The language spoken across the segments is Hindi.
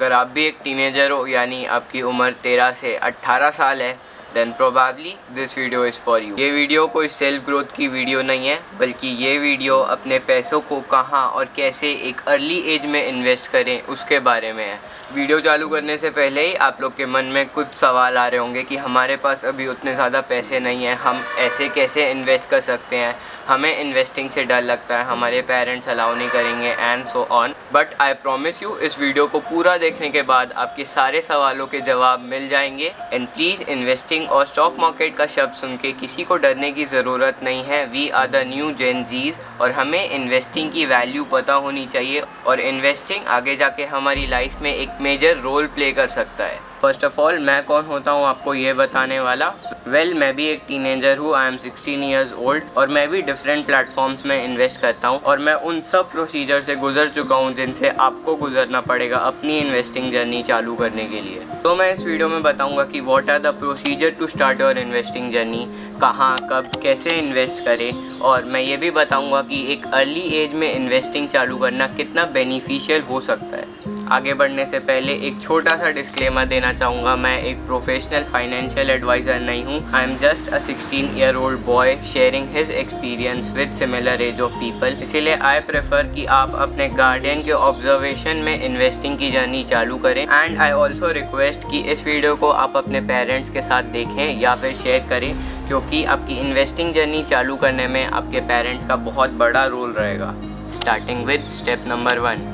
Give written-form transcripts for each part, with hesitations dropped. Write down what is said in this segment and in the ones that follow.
अगर आप भी एक टीनेजर हो यानी आपकी उम्र 13 से 18 साल है then probably this video is for you. ये वीडियो कोई सेल्फ ग्रोथ की वीडियो नहीं है, बल्कि ये वीडियो अपने पैसों को कहाँ और कैसे एक अर्ली एज में इन्वेस्ट करें उसके बारे में है। वीडियो चालू करने से पहले ही आप लोग के मन में कुछ सवाल आ रहे होंगे कि हमारे पास अभी उतने ज़्यादा पैसे नहीं हैं, हम ऐसे कैसे इन्वेस्ट कर सकते हैं, हमें इन्वेस्टिंग से डर लगता है, हमारे पेरेंट्स अलाउ नहीं करेंगे and so on. But I promise you, इस वीडियो को पूरा देखने के बाद आपके सारे सवालों के जवाब मिल जाएंगे। एंड प्लीज़ इन्वेस्टिंग और स्टॉक मार्केट का शब्द सुन के किसी को डरने की ज़रूरत नहीं है। We are the new Gen Zs और हमें इन्वेस्टिंग की वैल्यू पता होनी चाहिए और इन्वेस्टिंग आगे जाके हमारी लाइफ में एक मेजर रोल प्ले कर सकता है। फर्स्ट ऑफ ऑल मैं कौन होता हूँ आपको ये बताने वाला। मैं भी एक टीनेजर हूँ, आई एम 16 ईयर्स ओल्ड और मैं भी डिफरेंट प्लेटफॉर्म्स में इन्वेस्ट करता हूँ और मैं उन सब प्रोसीजर से गुजर चुका हूँ जिनसे आपको गुजरना पड़ेगा अपनी इन्वेस्टिंग जर्नी चालू करने के लिए। तो मैं इस वीडियो में बताऊँगा कि what are the procedure to start your investing journey, कहाँ कब कैसे इन्वेस्ट करें, और मैं ये भी बताऊँगा कि एक अर्ली एज में इन्वेस्टिंग चालू करना कितना बेनिफिशियल हो सकता है। आगे बढ़ने से पहले एक छोटा सा डिस्क्लेमर देना चाहूँगा, मैं एक प्रोफेशनल फाइनेंशियल एडवाइज़र नहीं हूँ। I am just a 16 year old boy sharing his experience with similar age of people. इसीलिए आई प्रेफर कि आप अपने गार्डियन के ऑब्जर्वेशन में इन्वेस्टिंग की जर्नी चालू करें। एंड आई ऑल्सो रिक्वेस्ट कि इस वीडियो को आप अपने पेरेंट्स के साथ देखें या फिर शेयर करें, क्योंकि आपकी इन्वेस्टिंग जर्नी चालू करने में आपके पेरेंट्स का बहुत बड़ा रोल रहेगा। स्टार्टिंग विद स्टेप नंबर 1,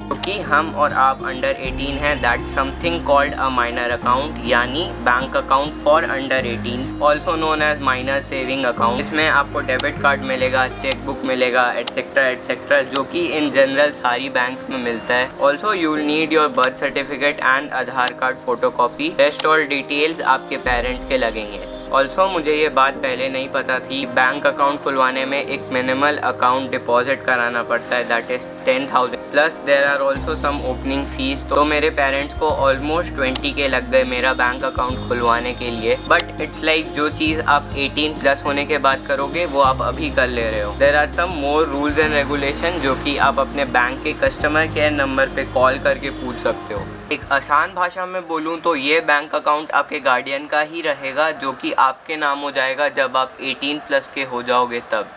क्योंकि हम और आप अंडर 18 हैं, that something called a minor account यानी bank account for under 18, also known as minor saving account. इसमें आपको डेबिट कार्ड मिलेगा, चेकबुक मिलेगा, एटसेट्रा एटसेट्रा, जो कि इन जनरल सारी बैंक्स में मिलता है। Also you will need your birth certificate and Aadhaar card photocopy. Rest all details आपके पेरेंट्स के लगेंगे। ऑल्सो मुझे ये बात पहले नहीं पता थी, बैंक अकाउंट खुलवाने में एक मिनिमल अकाउंट डिपॉजिट कराना पड़ता है, that is 10,000 plus there are also some opening fees. तो मेरे पेरेंट्स को ऑलमोस्ट 20K लग गए मेरा बैंक अकाउंट खुलवाने के लिए। बट इट्स लाइक जो चीज़ आप 18 प्लस होने के बाद करोगे वो आप अभी कर ले रहे हो। There are some more rules and regulation जो कि आप अपने बैंक के कस्टमर केयर नंबर पे कॉल करके पूछ सकते हो। एक आसान भाषा में बोलूँ तो ये बैंक अकाउंट आपके गार्डियन का ही रहेगा, जो कि आपके नाम हो जाएगा जब आप 18 प्लस के हो जाओगे तब।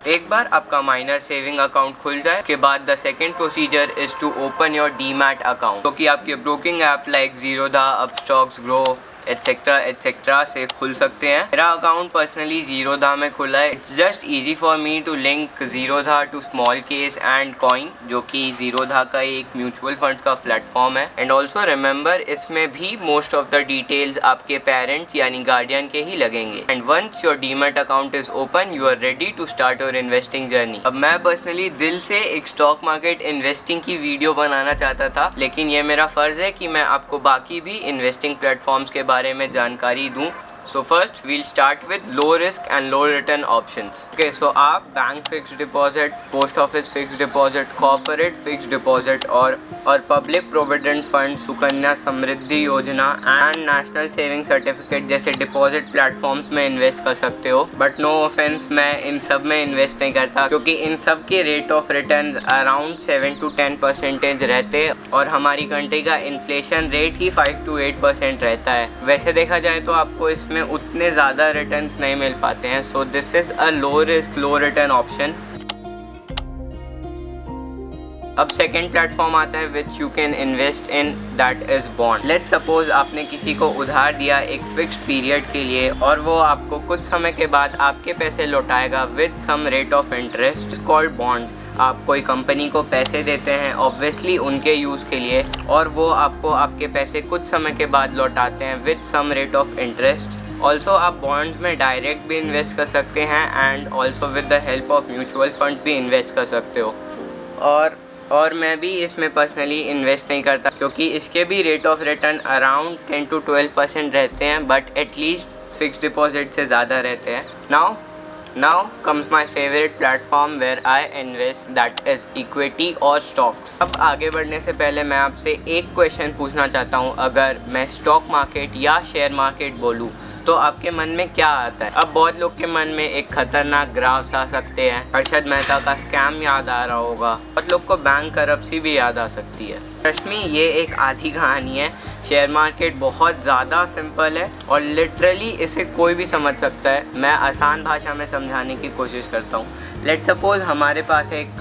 एक बार आपका माइनर सेविंग अकाउंट खुल जाए के बाद the second procedure is to open your demat account, जो कि आपके broking app like Zerodha, Upstox, Groww etcetera etcetera से खुल सकते हैं। मेरा अकाउंट पर्सनली जीरोधा में खुला है। It's just easy for me to link Zerodha to small case and coin, जो कि जीरोधा का एक म्यूचुअल फंड्स का प्लेटफॉर्म है। एंड ऑल्सो रिमेंबर, इसमें भी मोस्ट ऑफ द डिटेल्स आपके पेरेंट्स यानी गार्डियन के ही लगेंगे। And once your demat account is open you are ready to start your investing journey. अब मैं पर्सनली दिल से एक स्टॉक मार्केट इन्वेस्टिंग की वीडियो बनाना चाहता था, लेकिन ये मेरा फर्ज है कि मैं आपको बाकी भी इन्वेस्टिंग प्लेटफॉर्म्स के बारे में जानकारी दूं। So first we'll start with low risk and low return options. Okay, so आप bank fixed deposit, post office fixed deposit, corporate fixed deposit और public provident fund, Sukanya Samriddhi योजना एंड नेशनल सेविंग सर्टिफिकेट जैसे डिपॉजिट प्लेटफॉर्म्स में इन्वेस्ट कर सकते हो। बट नो ऑफेंस, मैं इन सब में इन्वेस्ट नहीं करता, क्योंकि इन सब के rate of return around 7 to 10% रहते हैं और हमारी कंट्री का इन्फ्लेशन रेट ही 5 to 8% रहता है। वैसे देखा जाए तो आपको इसमें उतने ज़्यादा रिटर्न्स नहीं मिल पाते हैं। So this is a low risk low return option. अब सेकेंड प्लेटफॉर्म आता है which you can invest in, that is bond. Let's suppose आपने किसी को उधार दिया एक फिक्स्ड पीरियड के लिए और वो आपको कुछ समय के बाद आपके पैसे लौटाएगा with some rate of interest called bonds. आप कोई कंपनी को पैसे देते हैं ऑब्वियसली उनके यूज़ के लिए, और वो आपको आपके पैसे कुछ समय के बाद लौटाते हैं with some rate of interest. Also आप बॉन्ड्स में डायरेक्ट भी इन्वेस्ट कर सकते हैं and also with the help of mutual fund भी इन्वेस्ट कर सकते हो। और मैं भी इसमें पर्सनली इन्वेस्ट नहीं करता, क्योंकि इसके भी rate of return around 10 to 12% रहते हैं, बट एटलीस्ट फिक्स्ड डिपॉजिट से ज़्यादा रहते हैं। Now comes my favorite platform where I invest, that is equity और stocks। अब आगे बढ़ने से पहले मैं आपसे एक क्वेश्चन पूछना चाहता हूँ, अगर मैं स्टॉक मार्केट या शेयर मार्केट बोलूँ तो आपके मन में क्या आता है? अब बहुत लोग के मन में एक खतरनाक ग्राफ्स आ सकते हैं, अरशद मेहता का स्कैम याद आ रहा होगा, बहुत लोग को बैंक करप्सी भी याद आ सकती है। ट्रस्ट मी, ये एक आधी कहानी है। शेयर मार्केट बहुत ज़्यादा सिंपल है और लिटरली इसे कोई भी समझ सकता है। मैं आसान भाषा में समझाने की कोशिश करता हूँ। लेट्स सपोज हमारे पास है एक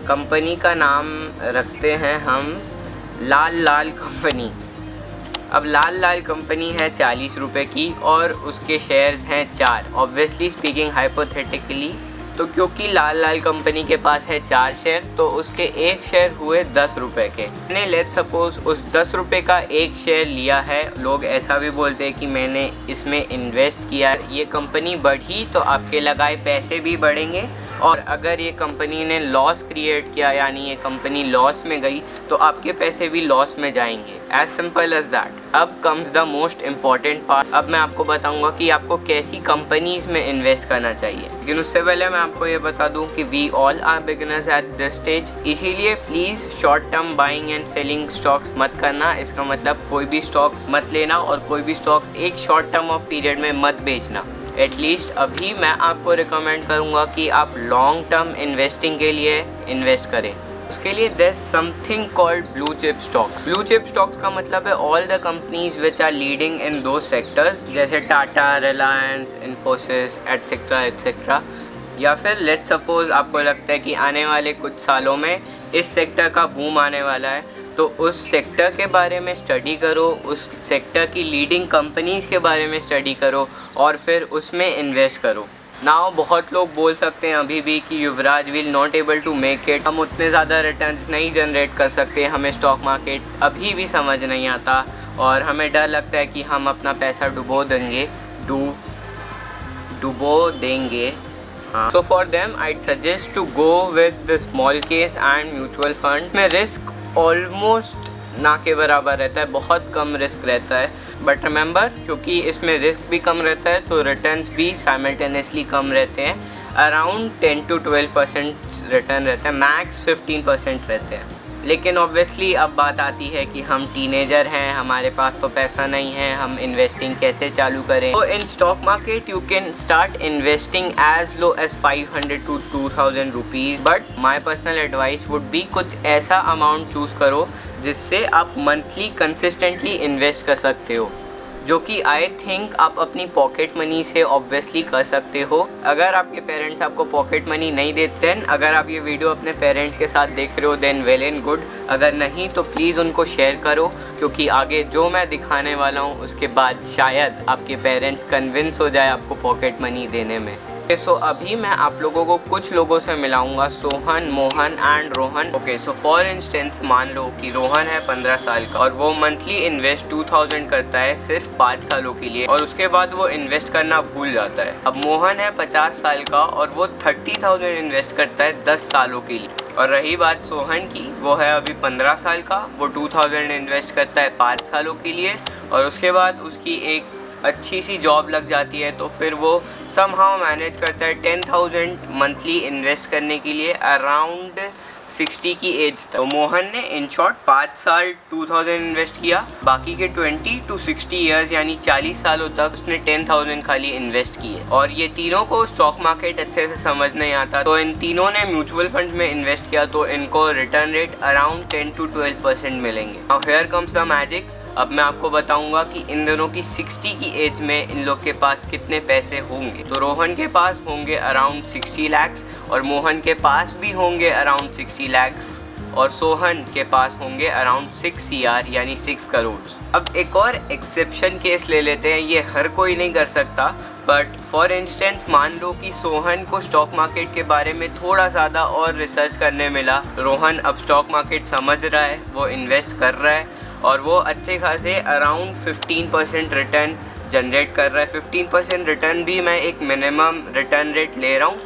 कंपनी का नाम रखते हैं हम लाल कंपनी। अब लाल कंपनी है 40 रुपये की और उसके शेयर्स हैं 4। ऑब्वियसली स्पीकिंग हाइपोथेटिकली, तो क्योंकि लाल कंपनी के पास है 4 शेयर तो उसके एक शेयर हुए 10 रुपये के। मैंने लेट्स सपोज उस 10 रुपये का एक शेयर लिया है। लोग ऐसा भी बोलते हैं कि मैंने इसमें इन्वेस्ट किया, ये कंपनी बढ़ी तो आपके लगाए पैसे भी बढ़ेंगे, और अगर ये कंपनी ने लॉस क्रिएट किया यानी ये कंपनी लॉस में गई तो आपके पैसे भी लॉस में जाएंगे। As simple as that. अब comes the most important part. अब मैं आपको बताऊंगा कि आपको कैसी कंपनीज में इन्वेस्ट करना चाहिए, लेकिन उससे पहले मैं आपको ये बता दूं कि we all are beginners at this stage, इसीलिए please short term buying and selling stocks मत करना। इसका मतलब कोई भी स्टॉक्स मत लेना और कोई भी स्टॉक्स एक शॉर्ट टर्म ऑफ पीरियड में मत बेचना। एटलीस्ट अभी मैं आपको रिकमेंड करूँगा कि आप लॉन्ग टर्म इन्वेस्टिंग के लिए इन्वेस्ट करें। उसके लिए there something called blue chip stocks. Blue chip stocks का मतलब है all the companies which are leading in दो सेक्टर्स, जैसे टाटा, रिलायंस, इन्फोसिस एटसेट्रा एटसेट्रा। या फिर लेट्स सपोज आपको लगता है कि आने वाले कुछ सालों में इस सेक्टर का बूम आने वाला है, तो उस सेक्टर के बारे में स्टडी करो, उस सेक्टर की लीडिंग कंपनीज़ के बारे में स्टडी करो और फिर उसमें इन्वेस्ट करो। नाउ बहुत लोग बोल सकते हैं अभी भी कि Yuvraj will not able to make it, हम उतने ज़्यादा रिटर्न्स नहीं जनरेट कर सकते, हमें स्टॉक मार्केट अभी भी समझ नहीं आता और हमें डर लगता है कि हम अपना पैसा डुबो देंगे। So for them I'd suggest to go with the small case and mutual fund में रिस्क ऑलमोस्ट ना के बराबर रहता है, बहुत कम रिस्क रहता है। बट रिमेंबर, क्योंकि इसमें रिस्क भी कम रहता है तो रिटर्न्स भी साइमल्टेनियसली कम रहते हैं। अराउंड 10 to 12% रिटर्न रहता है, मैक्स 15% रहते हैं। लेकिन ऑब्वियसली अब बात आती है कि हम टीनेजर हैं, हमारे पास तो पैसा नहीं है, हम इन्वेस्टिंग कैसे चालू करें। तो in stock market you can start investing as low as 500 to 2000 rupees. But my personal advice would be कुछ ऐसा अमाउंट चूज़ करो जिससे आप मंथली कंसिस्टेंटली इन्वेस्ट कर सकते हो, जो कि आई थिंक आप अपनी पॉकेट मनी से ऑब्वियसली कर सकते हो। अगर आपके पेरेंट्स आपको पॉकेट मनी नहीं देते हैं, अगर आप ये वीडियो अपने पेरेंट्स के साथ देख रहे हो देन वेल एंड गुड, अगर नहीं तो प्लीज़ उनको शेयर करो, क्योंकि आगे जो मैं दिखाने वाला हूँ उसके बाद शायद आपके पेरेंट्स कन्विंस हो जाए आपको पॉकेट मनी देने में। सो अभी मैं आप लोगों को कुछ लोगों से मिलाऊंगा, Sohan, Mohan and Rohan. Okay, so for instance मान लो कि रोहन है 15 साल का और वो मंथली इन्वेस्ट 2000 करता है सिर्फ 5 सालों के लिए, और उसके बाद वो इन्वेस्ट करना भूल जाता है। अब मोहन है 50 साल का और वो 30,000 इन्वेस्ट करता है 10 सालों के लिए। और रही बात सोहन की, वो है अभी 15 साल का, वो 2000 इन्वेस्ट करता है 5 सालों के लिए, और उसके बाद उसकी एक अच्छी सी जॉब लग जाती है तो फिर वो समहाउ मैनेज करता है 10,000 मंथली इन्वेस्ट करने के लिए अराउंड 60 की एज तक। तो मोहन ने इन शॉर्ट 5 साल 2000 इन्वेस्ट किया, बाकी के 20 to 60 ईयर्स यानी 40 सालों तक उसने 10,000 खाली इन्वेस्ट किए। और ये तीनों को स्टॉक मार्केट अच्छे से समझ नहीं आता, तो इन तीनों ने म्यूचुअल फंड में इन्वेस्ट किया तो इनको रिटर्न रेट अराउंड 10 to 12% मिलेंगे। Now here comes the magic. अब मैं आपको बताऊंगा कि इन दोनों की 60 की एज में इन लोग के पास कितने पैसे होंगे। तो रोहन के पास होंगे अराउंड 60 lakhs और मोहन के पास भी होंगे अराउंड 60 lakhs और सोहन के पास होंगे अराउंड 6 CR यानी 6 करोड़। अब एक और एक्सेप्शन केस ले लेते हैं, ये हर कोई नहीं कर सकता, बट फॉर इंस्टेंस मान लो कि सोहन को स्टॉक मार्केट के बारे में थोड़ा ज़्यादा और रिसर्च करने मिला। रोहन अब स्टॉक मार्केट समझ रहा है, वो इन्वेस्ट कर रहा है और वो अच्छे खासे अराउंड 15% रिटर्न जनरेट कर रहा है। 15% रिटर्न भी मैं एक मिनिमम रिटर्न रेट ले रहा हूँ,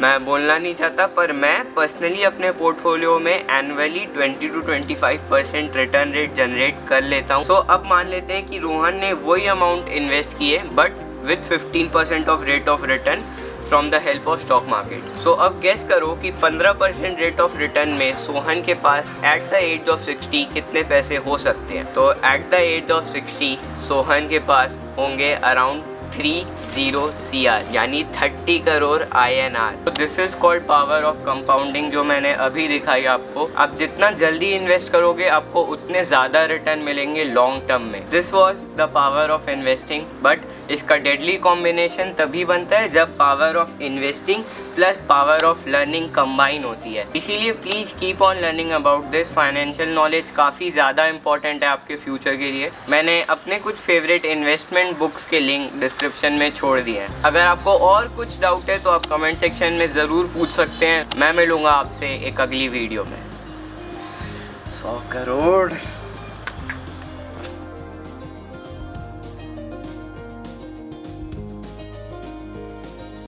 मैं बोलना नहीं चाहता, पर मैं पर्सनली अपने पोर्टफोलियो में annually 20 to 25% return rate generate कर लेता हूँ। सो अब मान लेते हैं कि रोहन ने वही अमाउंट इन्वेस्ट किए but with 15% of rate of return from the help of stock market. So अब गेस करो कि 15% रेट ऑफ रिटर्न में सोहन के पास एट द एज ऑफ 60 कितने पैसे हो सकते हैं। तो एट द एज ऑफ 60 सोहन के पास होंगे अराउंड 30 CR यानी 30 करोड़ INR। तो this is called power of compounding, जो मैंने अभी दिखाई आपको। आप जितना जल्दी इन्वेस्ट करोगे आपको उतने ज़्यादा रिटर्न मिलेंगे लॉन्ग टर्म में। This was the power of investing. But इसका डेडली कॉम्बिनेशन तभी बनता है जब power of investing plus power of learning combine होती है। इसीलिए please keep on learning about this. Financial knowledge काफ़ी ज़्यादा इंपॉर्टेंट है आपके फ्यूचर के लिए। मैंने अपने कुछ फेवरेट इन्वेस्टमेंट बुक्स के लिंक डिस्क्रिप्शन में छोड़ दिए हैं। अगर आपको और कुछ डाउट है तो आप कमेंट सेक्शन में ज़रूर पूछ सकते हैं। मैं मिलूँगा आपसे एक अगली वीडियो में। 100 करोड़।